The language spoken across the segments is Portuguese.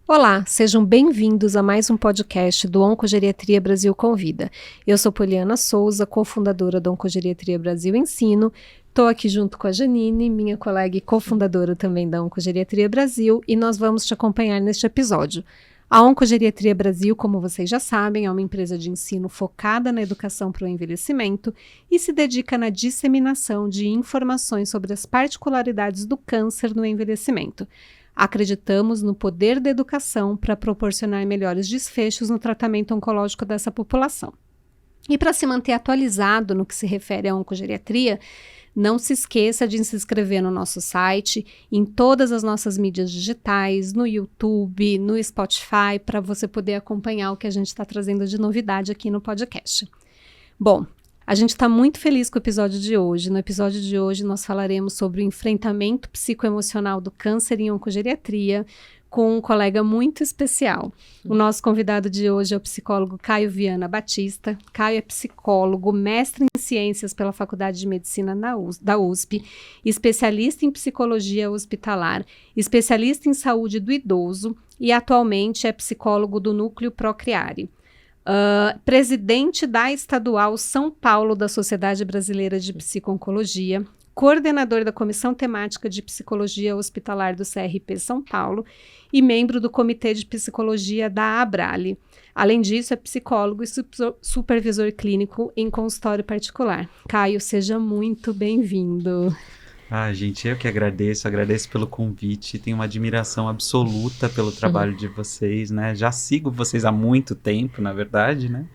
Olá, sejam bem-vindos a mais um podcast do Oncogeriatria Brasil Convida. Eu sou Poliana Souza, cofundadora do Oncogeriatria Brasil Ensino. Estou aqui junto com a Janine, minha colega e cofundadora também da Oncogeriatria Brasil, e nós vamos te acompanhar neste episódio. A Oncogeriatria Brasil, como vocês já sabem, é uma empresa de ensino focada na educação para o envelhecimento e se dedica na disseminação de informações sobre as particularidades do câncer no envelhecimento. Acreditamos no poder da educação para proporcionar melhores desfechos no tratamento oncológico dessa população. E para se manter atualizado no que se refere à oncogeriatria, não se esqueça de se inscrever no nosso site, em todas as nossas mídias digitais, no YouTube, no Spotify, para você poder acompanhar o que a gente está trazendo de novidade aqui no podcast. Bom, a gente está muito feliz com o episódio de hoje. No episódio de hoje nós falaremos sobre o enfrentamento psicoemocional do câncer em oncogeriatria com um colega muito especial. O nosso convidado de hoje é o psicólogo Caio Viana Batista. Caio é psicólogo, mestre em ciências pela Faculdade de Medicina da USP, especialista em psicologia hospitalar, especialista em saúde do idoso e atualmente é psicólogo do Núcleo Procriare. Presidente da Estadual São Paulo da Sociedade Brasileira de Psico-Oncologia, coordenador da Comissão Temática de Psicologia Hospitalar do CRP São Paulo e membro do Comitê de Psicologia da Abrale. Além disso, é psicólogo e supervisor clínico em consultório particular. Caio, seja muito bem-vindo. Gente, eu que agradeço pelo convite, tenho uma admiração absoluta pelo trabalho de vocês, né? Já sigo vocês há muito tempo, na verdade, né?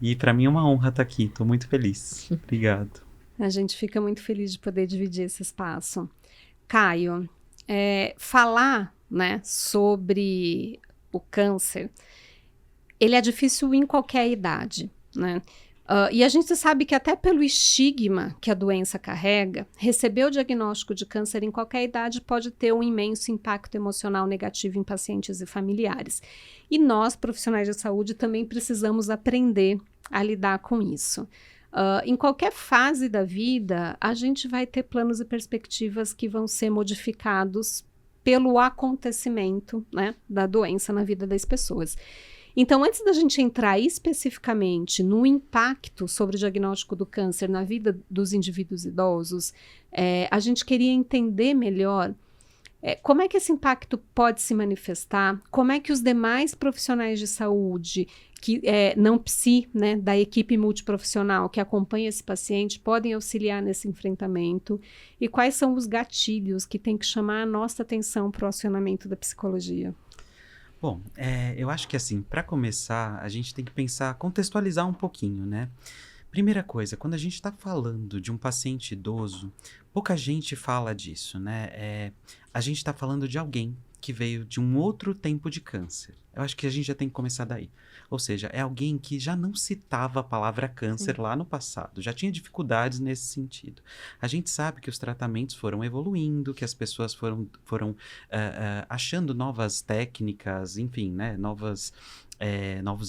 E para mim é uma honra estar aqui, estou muito feliz. Obrigado. A gente fica muito feliz de poder dividir esse espaço. Caio, falar, né, sobre o câncer, ele é difícil em qualquer idade, né? E a gente sabe que até pelo estigma que a doença carrega, receber o diagnóstico de câncer em qualquer idade pode ter um imenso impacto emocional negativo em pacientes e familiares. E nós, profissionais de saúde, também precisamos aprender a lidar com isso. Em qualquer fase da vida, a gente vai ter planos e perspectivas que vão ser modificados pelo acontecimento, né, da doença na vida das pessoas. Então, antes da gente entrar especificamente no impacto sobre o diagnóstico do câncer na vida dos indivíduos idosos, a gente queria entender melhor como é que esse impacto pode se manifestar, como é que os demais profissionais de saúde, que não psi, né, da equipe multiprofissional que acompanha esse paciente, podem auxiliar nesse enfrentamento e quais são os gatilhos que tem que chamar a nossa atenção para o acionamento da psicologia. Bom, eu acho que assim, para começar, a gente tem que contextualizar um pouquinho, né? Primeira coisa, quando a gente está falando de um paciente idoso, pouca gente fala disso, né? A gente está falando de alguém que veio de um outro tempo de câncer. Eu acho que a gente já tem que começar daí. Ou seja, é alguém que já não citava a palavra câncer lá no passado, já tinha dificuldades nesse sentido. A gente sabe que os tratamentos foram evoluindo, que as pessoas foram achando novas técnicas, enfim, né, novos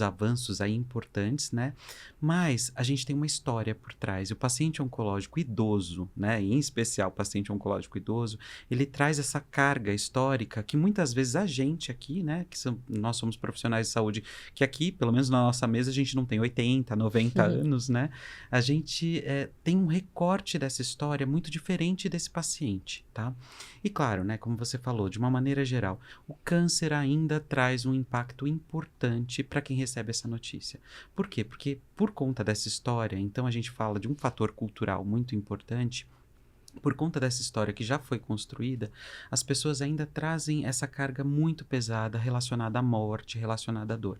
avanços aí importantes, né? Mas a gente tem uma história por trás. E o paciente oncológico idoso, né, em especial o paciente oncológico idoso, ele traz essa carga histórica que muitas vezes a gente aqui, né, nós somos profissionais de saúde, que aqui, pelo menos na nossa mesa, a gente não tem 80, 90 anos, né? A gente tem um recorte dessa história muito diferente desse paciente, tá? E claro, né, como você falou, de uma maneira geral, o câncer ainda traz um impacto importante para quem recebe essa notícia. Por quê? Porque por conta dessa história, então a gente fala de um fator cultural muito importante. Por conta dessa história que já foi construída, as pessoas ainda trazem essa carga muito pesada relacionada à morte, relacionada à dor.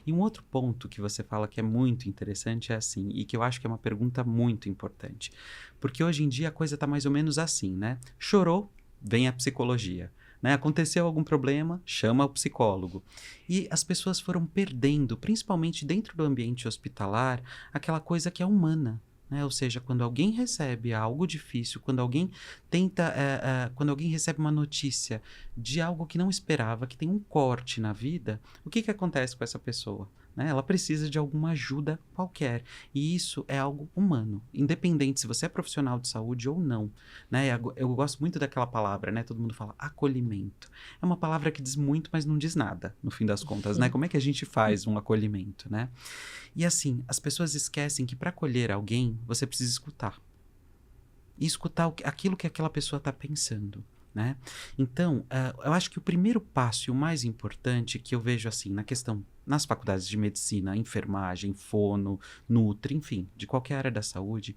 E um outro ponto que você fala que é muito interessante é assim, e que eu acho que é uma pergunta muito importante. Porque hoje em dia a coisa está mais ou menos assim, né? Chorou, vem a psicologia. Né? Aconteceu algum problema, chama o psicólogo. E as pessoas foram perdendo, principalmente dentro do ambiente hospitalar, aquela coisa que é humana. Né? Ou seja, quando alguém recebe algo difícil, quando alguém quando alguém recebe uma notícia de algo que não esperava, que tem um corte na vida, o que acontece com essa pessoa? né? Ela precisa de alguma ajuda qualquer. E isso é algo humano, independente se você é profissional de saúde ou não, né? Eu gosto muito daquela palavra, né? Todo mundo fala acolhimento. É uma palavra que diz muito, mas não diz nada, no fim das contas, né? Como é que a gente faz um acolhimento, né? E assim, as pessoas esquecem que para acolher alguém, você precisa escutar. E escutar aquilo que aquela pessoa está pensando, né? Então, eu acho que o primeiro passo e o mais importante que eu vejo assim, nas faculdades de medicina, enfermagem, fono, nutri, enfim, de qualquer área da saúde,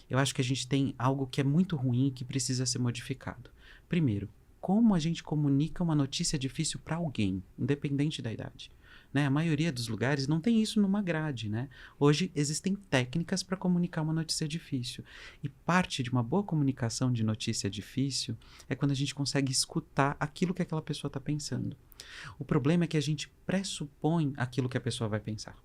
eu acho que a gente tem algo que é muito ruim e que precisa ser modificado. Primeiro, como a gente comunica uma notícia difícil para alguém, independente da idade. Né? A maioria dos lugares não tem isso numa grade, né? Hoje existem técnicas para comunicar uma notícia difícil. E parte de uma boa comunicação de notícia difícil é quando a gente consegue escutar aquilo que aquela pessoa está pensando. O problema é que a gente pressupõe aquilo que a pessoa vai pensar.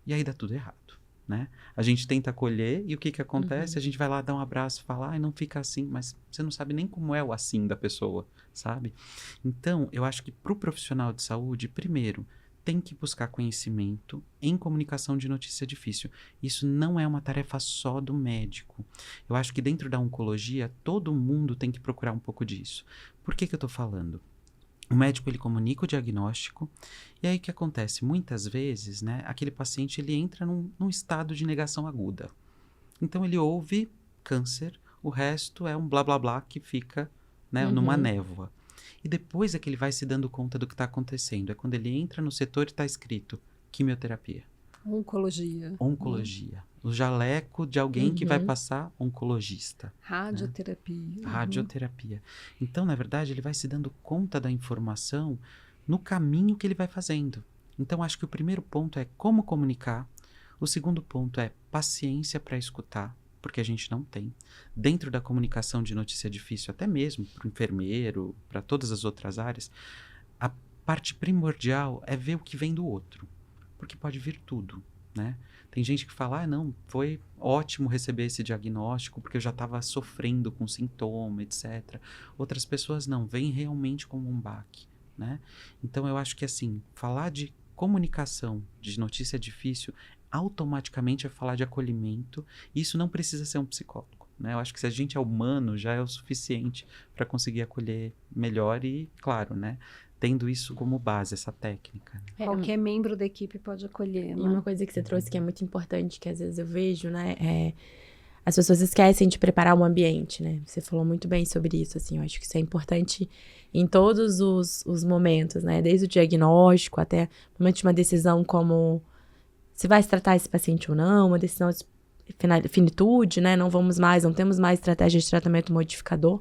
E aí dá tudo errado, né? A gente tenta acolher e o que acontece? A gente vai lá dar um abraço e fala, ai, não fica assim, mas você não sabe nem como é o assim da pessoa, sabe? Então, eu acho que para o profissional de saúde, primeiro, tem que buscar conhecimento em comunicação de notícia difícil. Isso não é uma tarefa só do médico. Eu acho que dentro da oncologia, todo mundo tem que procurar um pouco disso. Por que eu estou falando? O médico, ele comunica o diagnóstico, e aí o que acontece? Muitas vezes, né, aquele paciente ele entra num estado de negação aguda. Então, ele ouve câncer, o resto é um blá blá blá que fica, né, numa névoa. E depois é que ele vai se dando conta do que está acontecendo. É quando ele entra no setor e está escrito quimioterapia. Oncologia. Oncologia. O jaleco de alguém que vai passar oncologista. Radioterapia. Né? Radioterapia. Então, na verdade, ele vai se dando conta da informação no caminho que ele vai fazendo. Então, acho que o primeiro ponto é como comunicar. O segundo ponto é paciência para escutar, porque a gente não tem. Dentro da comunicação de notícia difícil, até mesmo para o enfermeiro, para todas as outras áreas, a parte primordial é ver o que vem do outro, porque pode vir tudo, né? Tem gente que fala, não, foi ótimo receber esse diagnóstico, porque eu já estava sofrendo com sintoma, etc. Outras pessoas não, veem realmente como um baque, né? Então, eu acho que, assim, falar de comunicação de notícia difícil automaticamente é falar de acolhimento, e isso não precisa ser um psicólogo, né? Eu acho que se a gente é humano, já é o suficiente para conseguir acolher melhor e, claro, né? Tendo isso como base, essa técnica. Qualquer membro da equipe pode acolher, né? E uma coisa que você trouxe que é muito importante, que às vezes eu vejo, né? As pessoas esquecem de preparar o ambiente, né? Você falou muito bem sobre isso, assim. Eu acho que isso é importante em todos os momentos, né? Desde o diagnóstico até o momento de uma decisão como se vai se tratar esse paciente ou não, uma decisão de finitude, né? Não temos mais estratégia de tratamento modificador.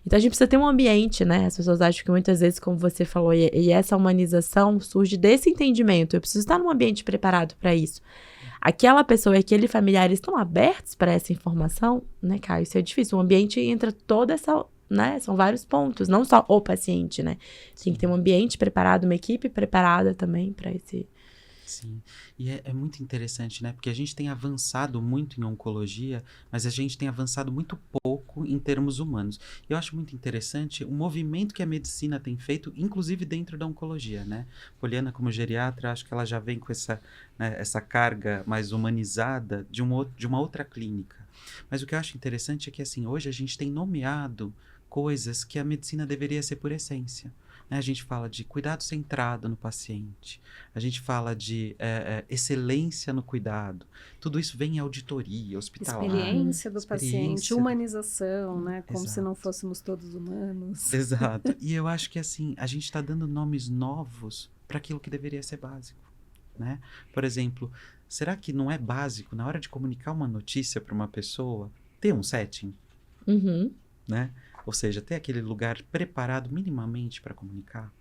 Então, a gente precisa ter um ambiente, né? As pessoas acham que muitas vezes, como você falou, e essa humanização surge desse entendimento. Eu preciso estar num ambiente preparado para isso. Aquela pessoa e aquele familiar estão abertos para essa informação, né, Caio? Isso é difícil. O ambiente entra toda essa, né? São vários pontos, não só o paciente, né? Tem que ter um ambiente preparado, uma equipe preparada também para esse... Sim, e é muito interessante, né? Porque a gente tem avançado muito em oncologia, mas a gente tem avançado muito pouco em termos humanos. Eu acho muito interessante o movimento que a medicina tem feito, inclusive dentro da oncologia, né? Poliana, como geriatra, acho que ela já vem com essa, né, essa carga mais humanizada de uma outra clínica. Mas o que eu acho interessante é que, assim, hoje a gente tem nomeado coisas que a medicina deveria ser por essência. A gente fala de cuidado centrado no paciente, a gente fala de excelência no cuidado. Tudo isso vem em auditoria, hospitalar. Experiência do paciente, humanização, né? Como se não fôssemos todos humanos. Exato. E eu acho que, assim, a gente está dando nomes novos para aquilo que deveria ser básico, né? Por exemplo, será que não é básico, na hora de comunicar uma notícia para uma pessoa, ter um setting? Né? Ou seja, ter aquele lugar preparado minimamente para comunicar.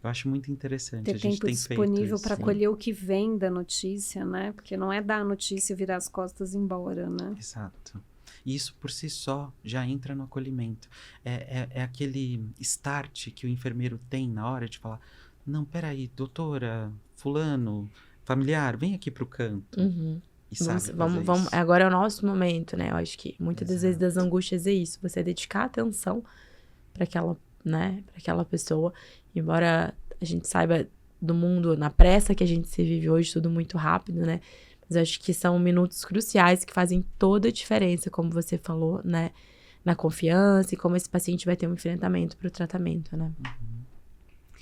Eu acho muito interessante. Ter tempo disponível para acolher o que vem da notícia, né? Porque não é dar a notícia e virar as costas e ir embora, né? Exato. E isso por si só já entra no acolhimento. É aquele start que o enfermeiro tem na hora de falar, não, peraí, doutora, fulano, familiar, vem aqui pro canto. E vamos, agora é o nosso momento, né? Eu acho que muitas das vezes das angústias é isso. Você dedicar atenção para aquela, né? Para aquela pessoa. Embora a gente saiba do mundo, na pressa que a gente se vive hoje, tudo muito rápido, né? Mas eu acho que são minutos cruciais que fazem toda a diferença, como você falou, né? Na confiança e como esse paciente vai ter um enfrentamento para o tratamento, né?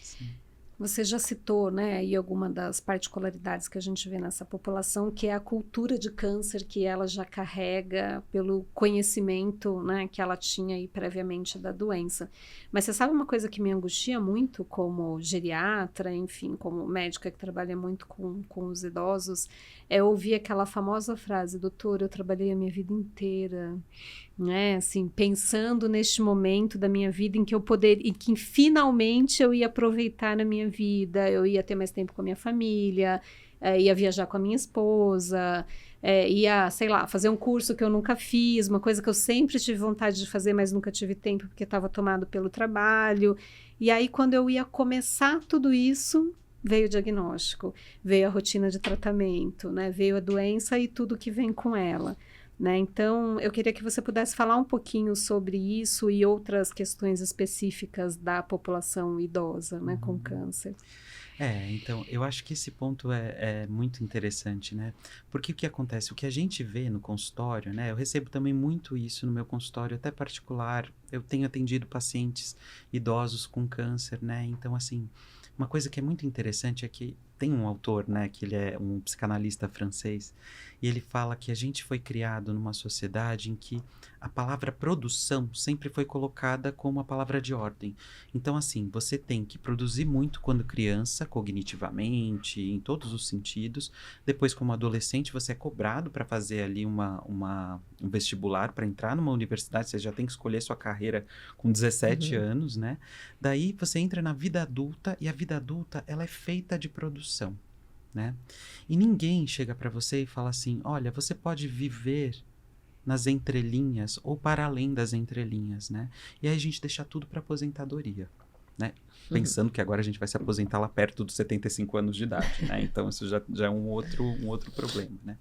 Sim. Você já citou, né, aí alguma das particularidades que a gente vê nessa população, que é a cultura de câncer que ela já carrega pelo conhecimento, né, que ela tinha aí previamente da doença. Mas você sabe uma coisa que me angustia muito como geriatra, enfim, como médica que trabalha muito com os idosos, é ouvir aquela famosa frase: doutor, eu trabalhei a minha vida inteira, né, assim, pensando neste momento da minha vida em que eu poderia, e que finalmente eu ia aproveitar na minha vida, eu ia ter mais tempo com a minha família, ia viajar com a minha esposa, ia, sei lá, fazer um curso que eu nunca fiz, uma coisa que eu sempre tive vontade de fazer, mas nunca tive tempo porque estava tomado pelo trabalho. E aí, quando eu ia começar tudo isso, veio o diagnóstico, veio a rotina de tratamento, né, veio a doença e tudo que vem com ela. Né? Então, eu queria que você pudesse falar um pouquinho sobre isso e outras questões específicas da população idosa, né, com câncer. Então, eu acho que esse ponto é muito interessante, né? Porque o que acontece? O que a gente vê no consultório, né? Eu recebo também muito isso no meu consultório, até particular. Eu tenho atendido pacientes idosos com câncer, né? Então, assim, uma coisa que é muito interessante é que tem um autor, né? Que ele é um psicanalista francês, e ele fala que a gente foi criado numa sociedade em que a palavra produção sempre foi colocada como a palavra de ordem. Então, assim, você tem que produzir muito quando criança, cognitivamente, em todos os sentidos. Depois, como adolescente, você é cobrado para fazer ali um vestibular para entrar numa universidade. Você já tem que escolher sua carreira com 17 anos, né? Daí você entra na vida adulta, e a vida adulta, ela é feita de produção, né? E ninguém chega para você e fala assim: olha, você pode viver nas entrelinhas ou para além das entrelinhas, né? E aí a gente deixa tudo para aposentadoria, né? Pensando que agora a gente vai se aposentar lá perto dos 75 anos de idade, né? Então isso já é um outro problema, né?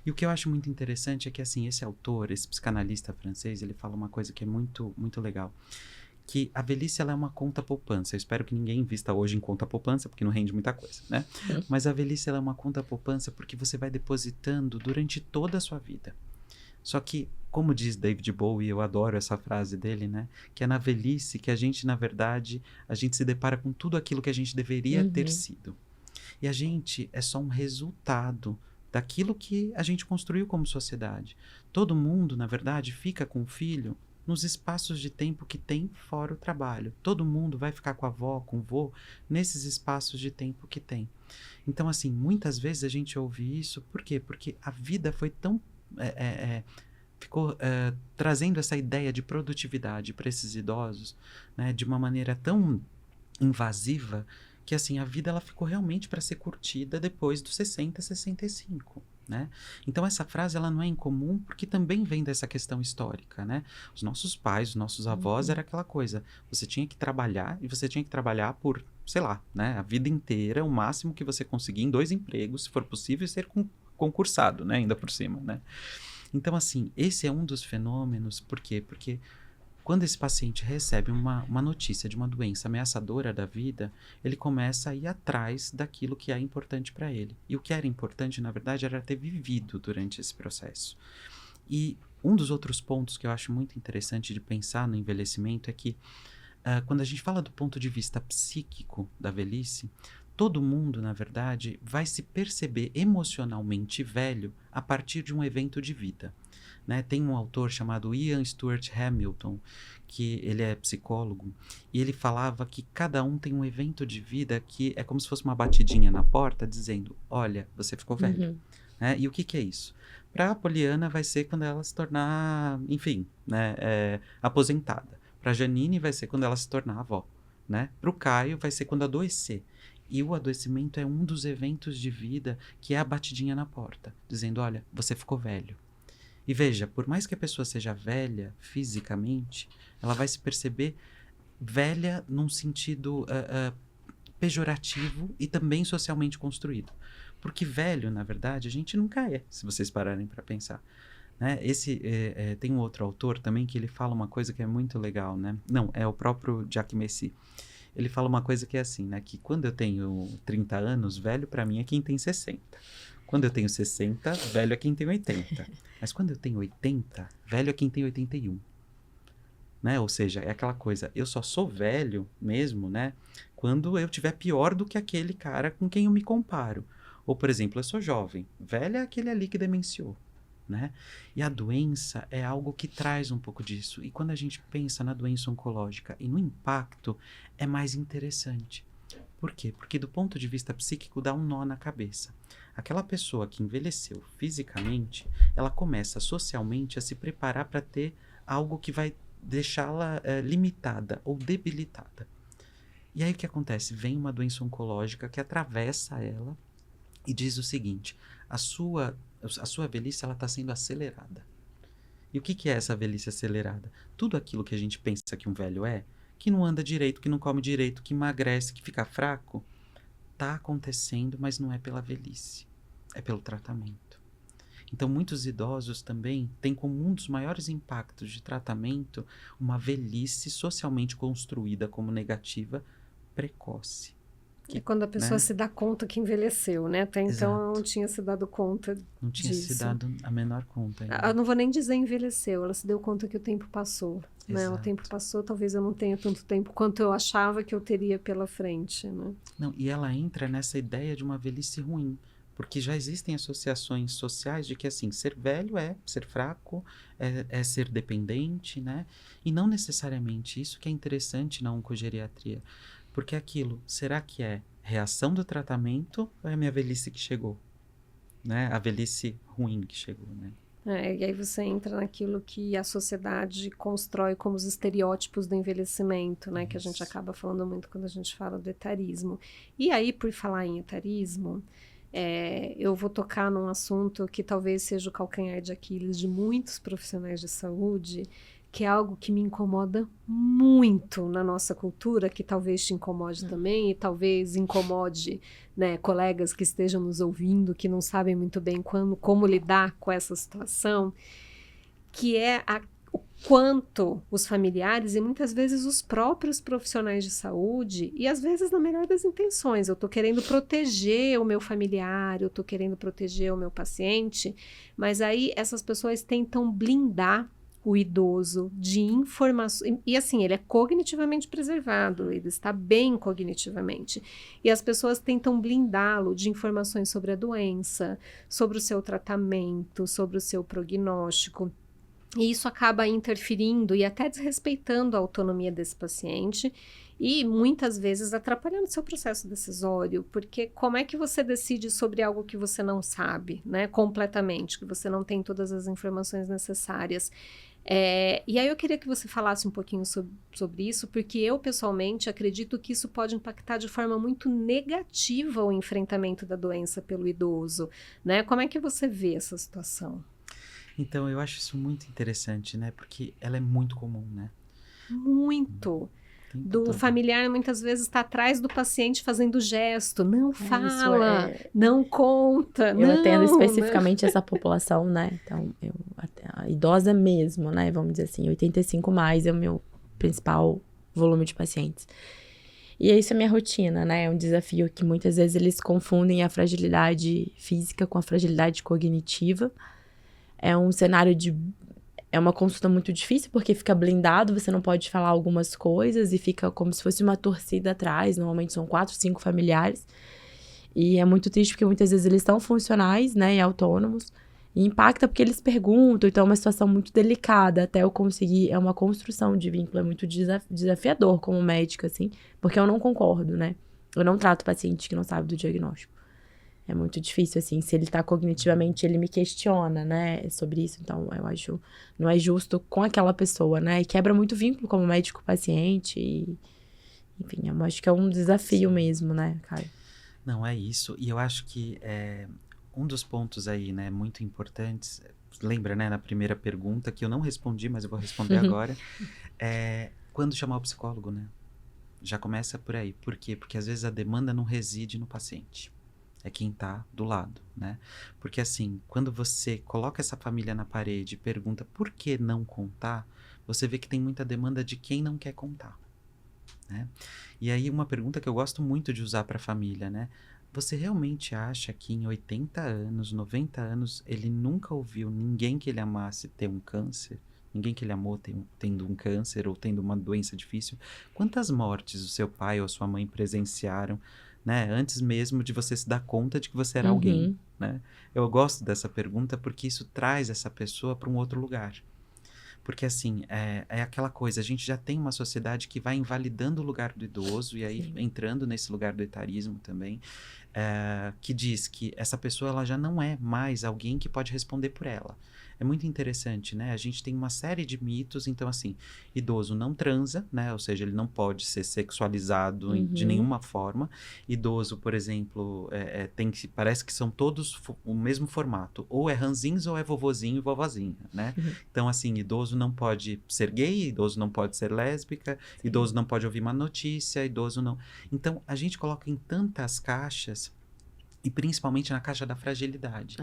E o que eu acho muito interessante é que, assim, esse autor, esse psicanalista francês, ele fala uma coisa que é muito, muito legal, que a velhice, ela é uma conta poupança. Eu espero que ninguém invista hoje em conta poupança, porque não rende muita coisa, né? Mas a velhice, ela é uma conta poupança porque você vai depositando durante toda a sua vida. Só que, como diz David Bowie, eu adoro essa frase dele, né? Que é na velhice que a gente, na verdade, a gente se depara com tudo aquilo que a gente deveria ter sido. E a gente é só um resultado daquilo que a gente construiu como sociedade. Todo mundo, na verdade, fica com o filho nos espaços de tempo que tem fora o trabalho. Todo mundo vai ficar com a avó, com o vô, nesses espaços de tempo que tem. Então, assim, muitas vezes a gente ouve isso, por quê? Porque a vida foi tão... ficou trazendo essa ideia de produtividade para esses idosos, né, de uma maneira tão invasiva, que, assim, a vida, ela ficou realmente para ser curtida depois dos 60, 65. Né? Então essa frase, ela não é incomum porque também vem dessa questão histórica, né? Os nossos pais, os nossos avós, era aquela coisa, você tinha que trabalhar, e você tinha que trabalhar por, sei lá, né, a vida inteira, o máximo que você conseguir em 2 empregos, se for possível, e ser concursado, né, ainda por cima, né? Então, assim, esse é um dos fenômenos. Por quê? Porque quando esse paciente recebe uma notícia de uma doença ameaçadora da vida, ele começa a ir atrás daquilo que é importante para ele. E o que era importante, na verdade, era ter vivido durante esse processo. E um dos outros pontos que eu acho muito interessante de pensar no envelhecimento é que, quando a gente fala do ponto de vista psíquico da velhice, todo mundo, na verdade, vai se perceber emocionalmente velho a partir de um evento de vida. Né? Tem um autor chamado Ian Stuart Hamilton, que ele é psicólogo, e ele falava que cada um tem um evento de vida que é como se fosse uma batidinha na porta dizendo: olha, você ficou velho. Né? E o que é isso? Para a Poliana vai ser quando ela se tornar, enfim, né, aposentada. Para a Janine vai ser quando ela se tornar avó. Né? Para o Caio vai ser quando adoecer. E o adoecimento é um dos eventos de vida que é a batidinha na porta, dizendo: olha, você ficou velho. E veja, por mais que a pessoa seja velha fisicamente, ela vai se perceber velha num sentido pejorativo e também socialmente construído. Porque velho, na verdade, a gente nunca é, se vocês pararem para pensar. Né? Tem um outro autor também que ele fala uma coisa que é muito legal, né? Não, é o próprio Jacques Messy. ele fala uma coisa que é assim, né? Que quando eu tenho 30 anos, velho pra mim é quem tem 60. Quando eu tenho 60, velho é quem tem 80. Mas quando eu tenho 80, velho é quem tem 81. Né? Ou seja, é aquela coisa, eu só sou velho mesmo, né? Quando eu tiver pior do que aquele cara com quem eu me comparo. Ou, por exemplo, eu sou jovem. Velho é aquele ali que demenciou. Né? E a doença é algo que traz um pouco disso. E quando a gente pensa na doença oncológica e no impacto, é mais interessante. Por quê? Porque do ponto de vista psíquico dá um nó na cabeça. Aquela pessoa que envelheceu fisicamente, ela começa socialmente a se preparar para ter algo que vai deixá-la limitada ou debilitada. E aí o que acontece? Vem uma doença oncológica que atravessa ela e diz o seguinte: a sua velhice está sendo acelerada. E o que é essa velhice acelerada? Tudo aquilo que a gente pensa que um velho que não anda direito, que não come direito, que emagrece, que fica fraco, está acontecendo, mas não é pela velhice, é pelo tratamento. Então, muitos idosos também têm como um dos maiores impactos de tratamento uma velhice socialmente construída como negativa precoce. É quando a pessoa se dá conta que envelheceu, né? Até então ela não tinha se dado conta Não tinha se dado a menor conta ainda. Eu não vou nem dizer envelheceu, ela se deu conta que o tempo passou. Né? O tempo passou, talvez eu não tenha tanto tempo quanto eu achava que eu teria pela frente. Né? Não, e ela entra nessa ideia de uma velhice ruim. Porque já existem associações sociais de que, assim, ser velho é ser fraco, é ser dependente, né? E não necessariamente isso que é interessante na oncogeriatria. Porque aquilo, será que é reação do tratamento ou é a minha velhice que chegou? Né? A velhice ruim que chegou, né? E aí você entra naquilo que a sociedade constrói como os estereótipos do envelhecimento, né? Que a gente acaba falando muito quando a gente fala do etarismo. E aí, por falar em etarismo, eu vou tocar num assunto que talvez seja o calcanhar de Aquiles de muitos profissionais de saúde, que é algo que me incomoda muito na nossa cultura, que talvez te incomode também, e talvez incomode, né, colegas que estejam nos ouvindo, que não sabem muito bem como lidar com essa situação, que é o quanto os familiares e muitas vezes os próprios profissionais de saúde, e às vezes na melhor das intenções, eu estou querendo proteger o meu familiar, eu estou querendo proteger o meu paciente, mas aí essas pessoas tentam blindar o idoso de informações, e assim, ele é cognitivamente preservado, ele está bem cognitivamente, e as pessoas tentam blindá-lo de informações sobre a doença, sobre o seu tratamento, sobre o seu prognóstico, e isso acaba interferindo e até desrespeitando a autonomia desse paciente e muitas vezes atrapalhando seu processo decisório, porque como é que você decide sobre algo que você não sabe, né, completamente, que você não tem todas as informações necessárias? E aí eu queria que você falasse um pouquinho sobre isso, porque eu pessoalmente acredito que isso pode impactar de forma muito negativa o enfrentamento da doença pelo idoso, né? Como é que você vê essa situação? Então, eu acho isso muito interessante, né? Porque ela é muito comum, né? Muito. Do familiar muitas vezes está atrás do paciente fazendo gesto, não fala, não conta. Eu atendo especificamente essa população, né? Então, a idosa mesmo, né? Vamos dizer assim, 85 mais é o meu principal volume de pacientes. E isso é minha rotina, né? É um desafio que muitas vezes eles confundem a fragilidade física com a fragilidade cognitiva. É um cenário é uma consulta muito difícil, porque fica blindado, você não pode falar algumas coisas e fica como se fosse uma torcida atrás. Normalmente são 4, 5 familiares. E é muito triste porque muitas vezes eles estão funcionais, né, e autônomos. E impacta porque eles perguntam, então é uma situação muito delicada até eu conseguir. É uma construção de vínculo, é muito desafiador como médica, assim, porque eu não concordo, né? Eu não trato paciente que não sabe do diagnóstico. É muito difícil, assim, se ele tá cognitivamente, ele me questiona, né, sobre isso. Então, eu acho, não é justo com aquela pessoa, né, e quebra muito vínculo como médico-paciente, e, enfim, eu acho que é um desafio mesmo, né, Caio? Não, é isso, e eu acho que um dos pontos aí, né, muito importantes, lembra, né, na primeira pergunta, que eu não respondi, mas eu vou responder agora, quando chamar o psicólogo, né, já começa por aí. Por quê? Porque às vezes a demanda não reside no paciente. É quem tá do lado, né? Porque assim, quando você coloca essa família na parede e pergunta por que não contar, você vê que tem muita demanda de quem não quer contar, né? E aí uma pergunta que eu gosto muito de usar para a família, né? Você realmente acha que em 80 anos, 90 anos, ele nunca ouviu ninguém que ele amasse ter um câncer? Ninguém que ele amou tendo um câncer ou tendo uma doença difícil? Quantas mortes o seu pai ou a sua mãe presenciaram, né? Antes mesmo de você se dar conta de que você era alguém, né? Eu gosto dessa pergunta porque isso traz essa pessoa para um outro lugar. Porque, assim, é aquela coisa, a gente já tem uma sociedade que vai invalidando o lugar do idoso, e aí entrando nesse lugar do etarismo também, que diz que essa pessoa ela já não é mais alguém que pode responder por ela. É muito interessante, né? A gente tem uma série de mitos, então, assim, idoso não transa, né? Ou seja, ele não pode ser sexualizado de nenhuma forma. Idoso, por exemplo, parece que são todos o mesmo formato. Ou é ranzinhos ou é vovozinho e vovozinha, né? Então, assim, idoso não pode ser gay, idoso não pode ser lésbica, idoso não pode ouvir uma notícia, idoso não... Então, a gente coloca em tantas caixas, e principalmente na caixa da fragilidade.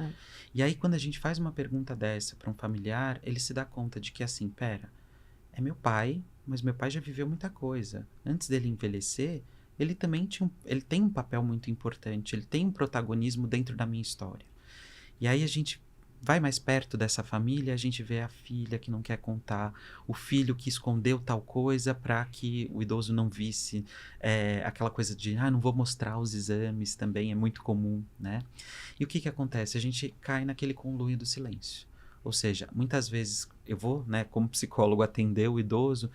E aí, quando a gente faz uma pergunta dessa para um familiar, ele se dá conta de que, assim, pera, é meu pai, mas meu pai já viveu muita coisa. Antes dele envelhecer, ele também ele tem um papel muito importante, ele tem um protagonismo dentro da minha história. E aí a gente vai mais perto dessa família, a gente vê a filha que não quer contar, o filho que escondeu tal coisa para que o idoso não visse, aquela coisa de, não vou mostrar os exames também, é muito comum, né? E o que acontece? A gente cai naquele conluio do silêncio. Ou seja, muitas vezes eu vou, né, como psicólogo, atender o idoso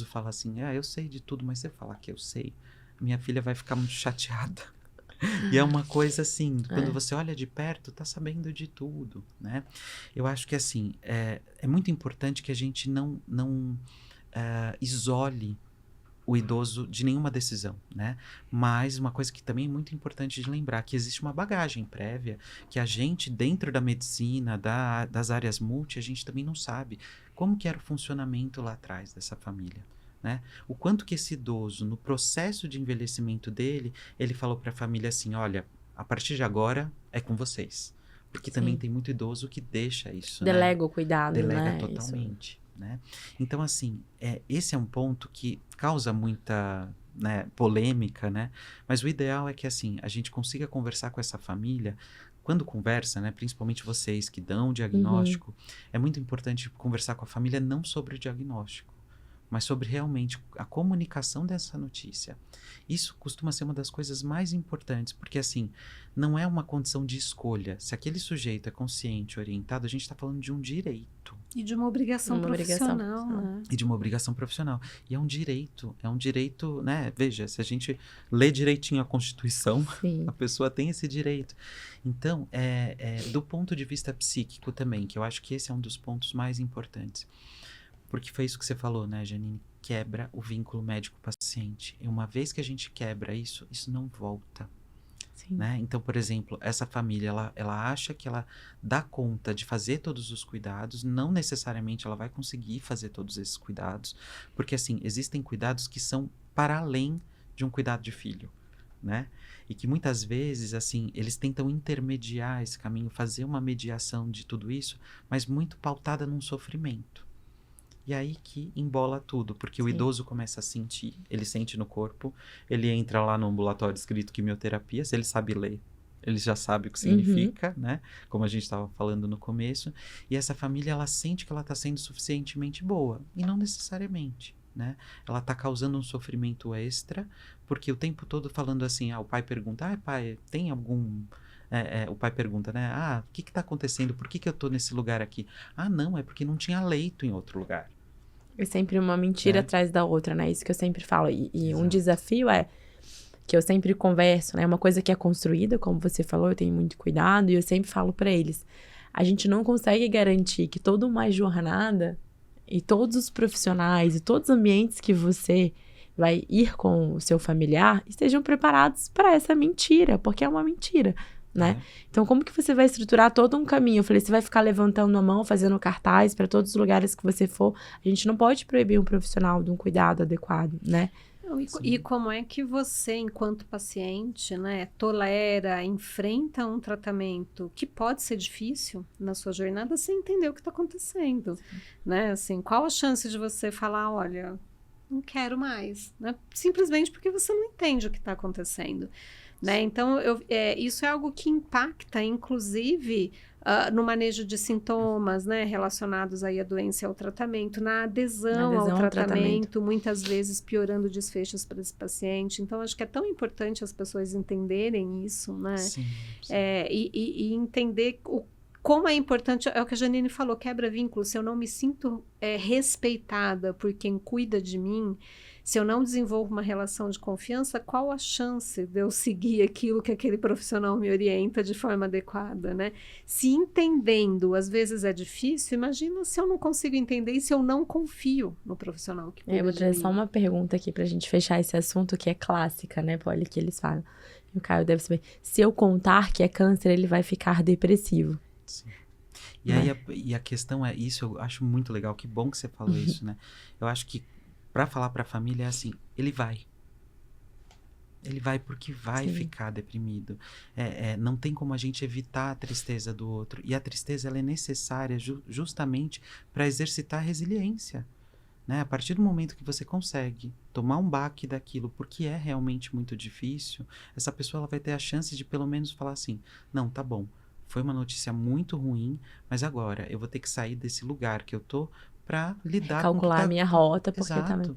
fala assim, eu sei de tudo, mas você falar que eu sei, minha filha vai ficar muito chateada. E é uma coisa assim, quando você olha de perto, tá sabendo de tudo, né? Eu acho que assim, é muito importante que a gente não isole o idoso de nenhuma decisão, né? Mas uma coisa que também é muito importante de lembrar, que existe uma bagagem prévia, que a gente, dentro da medicina, das áreas multi, a gente também não sabe como que era o funcionamento lá atrás dessa família. Né? O quanto que esse idoso, no processo de envelhecimento dele, ele falou para a família assim, olha, a partir de agora é com vocês. Porque também tem muito idoso que deixa isso, Delega né? o cuidado, Delega né? totalmente, né? Então, assim, esse é um ponto que causa muita, né, polêmica, né? Mas o ideal é que, assim, a gente consiga conversar com essa família. Quando conversa, né, principalmente vocês que dão o diagnóstico, é muito importante conversar com a família não sobre o diagnóstico, mas sobre realmente a comunicação dessa notícia. Isso costuma ser uma das coisas mais importantes, porque assim, não é uma condição de escolha. Se aquele sujeito é consciente, orientado, a gente está falando de um direito. E de uma obrigação profissional, né? E de uma obrigação profissional. E é um direito, né? Veja, se a gente lê direitinho a Constituição, a pessoa tem esse direito. Então, do ponto de vista psíquico também, que eu acho que esse é um dos pontos mais importantes. Porque foi isso que você falou, né, Janine? Quebra o vínculo médico-paciente. E uma vez que a gente quebra isso não volta. Né? Então, por exemplo, essa família, ela acha que ela dá conta de fazer todos os cuidados, não necessariamente ela vai conseguir fazer todos esses cuidados, porque, assim, existem cuidados que são para além de um cuidado de filho, né? E que muitas vezes, assim, eles tentam intermediar esse caminho, fazer uma mediação de tudo isso, mas muito pautada num sofrimento. E aí que embola tudo, porque o idoso começa a sentir, ele sente no corpo, ele entra lá no ambulatório escrito quimioterapia, se ele sabe ler, ele já sabe o que significa, né? Como a gente estava falando no começo. E essa família, ela sente que ela está sendo suficientemente boa, e não necessariamente, né? Ela está causando um sofrimento extra, porque o tempo todo falando assim, o pai pergunta, pai, tem algum... o pai pergunta, né? O que está acontecendo? Por que eu estou nesse lugar aqui? Não, é porque não tinha leito em outro lugar. É sempre uma mentira atrás da outra, né? Isso que eu sempre falo. E um desafio que eu sempre converso, né? Uma coisa que é construída, como você falou, eu tenho muito cuidado, e eu sempre falo pra eles. A gente não consegue garantir que toda uma jornada e todos os profissionais e todos os ambientes que você vai ir com o seu familiar estejam preparados para essa mentira, porque é uma mentira. Né? Então, como que você vai estruturar todo um caminho? Eu falei, você vai ficar levantando a mão, fazendo cartaz para todos os lugares que você for. A gente não pode proibir um profissional de um cuidado adequado, né? E como é que você, enquanto paciente, né, tolera, enfrenta um tratamento que pode ser difícil na sua jornada sem entender o que está acontecendo, né? Assim, qual a chance de você falar, olha, não quero mais, né? Simplesmente porque você não entende o que está acontecendo, né? Então, isso é algo que impacta, inclusive, no manejo de sintomas, né? Relacionados aí à doença e ao tratamento, na adesão ao tratamento, muitas vezes piorando desfechos para esse paciente. Então, acho que é tão importante as pessoas entenderem isso, né? Sim. E entender como é importante, é o que a Janine falou, quebra vínculo. Se eu não me sinto respeitada por quem cuida de mim, se eu não desenvolvo uma relação de confiança, qual a chance de eu seguir aquilo que aquele profissional me orienta de forma adequada, né? Se entendendo, às vezes é difícil, imagina se eu não consigo entender e se eu não confio no profissional que cuida de mim. Eu vou trazer só uma pergunta aqui pra gente fechar esse assunto, que é clássica, né, Polly, que eles falam. E o Caio deve saber. Se eu contar que é câncer, ele vai ficar depressivo. Sim. E aí a questão é isso, eu acho muito legal, que bom que você falou isso, né? Eu acho que pra falar pra família é assim, ele vai porque vai ficar deprimido. Não tem como a gente evitar a tristeza do outro, e a tristeza ela é necessária justamente para exercitar a resiliência, né? A partir do momento que você consegue tomar um baque daquilo, porque é realmente muito difícil, essa pessoa ela vai ter a chance de pelo menos falar assim, não, tá bom, foi uma notícia muito ruim, mas agora eu vou ter que sair desse lugar que eu tô para lidar calcular a minha rota, porque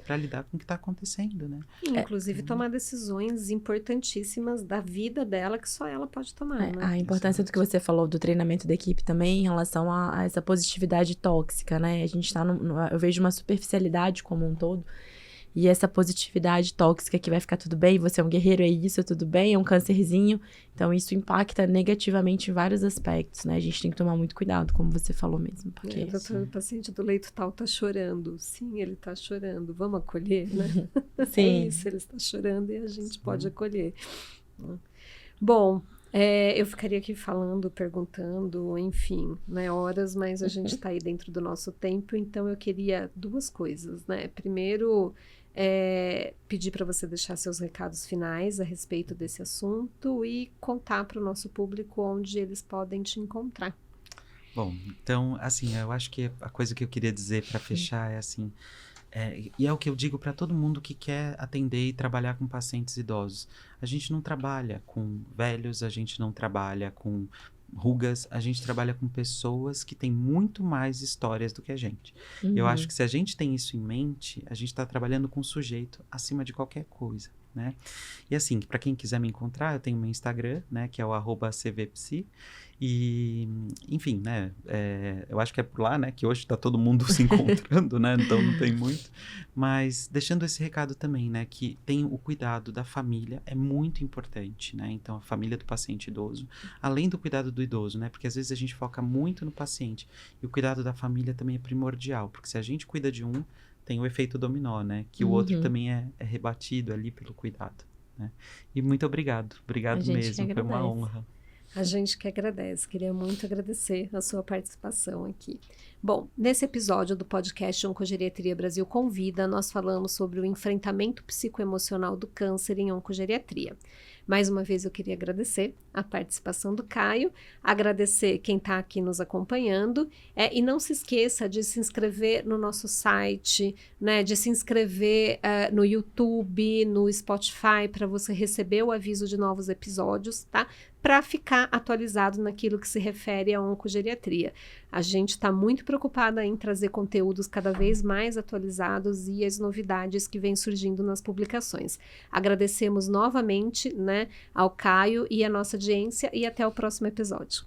para lidar com o que tá acontecendo, né? Inclusive tomar decisões importantíssimas da vida dela que só ela pode tomar, né? A importância do que você falou do treinamento da equipe também em relação a essa positividade tóxica, né? A gente tá eu vejo uma superficialidade como um todo. E essa positividade tóxica que vai ficar tudo bem, você é um guerreiro, é isso, tudo bem, é um câncerzinho. Então, isso impacta negativamente em vários aspectos, né? A gente tem que tomar muito cuidado, como você falou mesmo. Porque o paciente do leito tal tá chorando. Sim, ele tá chorando. Vamos acolher, né? Sim. É isso, ele está chorando e a gente pode acolher. Bom, eu ficaria aqui falando, perguntando, enfim, né, horas, mas a gente está aí dentro do nosso tempo, então eu queria duas coisas, né? Primeiro, pedir para você deixar seus recados finais a respeito desse assunto e contar para o nosso público onde eles podem te encontrar. Bom, então, assim, eu acho que a coisa que eu queria dizer para fechar é assim, e é o que eu digo para todo mundo que quer atender e trabalhar com pacientes idosos. A gente não trabalha com velhos, a gente não trabalha com rugas, a gente trabalha com pessoas que têm muito mais histórias do que a gente. Eu acho que se a gente tem isso em mente, a gente está trabalhando com o sujeito acima de qualquer coisa, né? E assim, para quem quiser me encontrar, eu tenho meu Instagram, né, que é o @cvpsi. E, enfim, né, eu acho que é por lá, né, que hoje tá todo mundo se encontrando, né, então não tem muito, mas deixando esse recado também, né, que tem o cuidado da família, é muito importante, né, então a família do paciente idoso, além do cuidado do idoso, né, porque às vezes a gente foca muito no paciente, e o cuidado da família também é primordial, porque se a gente cuida de um, tem o efeito dominó, né, que o outro também é rebatido ali pelo cuidado, né, e muito obrigado mesmo, foi uma honra. A gente que agradece, queria muito agradecer a sua participação aqui. Bom, nesse episódio do podcast Oncogeriatria Brasil Convida, nós falamos sobre o enfrentamento psicoemocional do câncer em oncogeriatria. Mais uma vez eu queria agradecer a participação do Caio, agradecer quem está aqui nos acompanhando, e não se esqueça de se inscrever no nosso site, né, de se inscrever no YouTube, no Spotify, para você receber o aviso de novos episódios, tá? Para ficar atualizado naquilo que se refere à oncogeriatria. A gente está muito preocupada em trazer conteúdos cada vez mais atualizados e as novidades que vêm surgindo nas publicações. Agradecemos novamente, né, ao Caio e à nossa audiência e até o próximo episódio.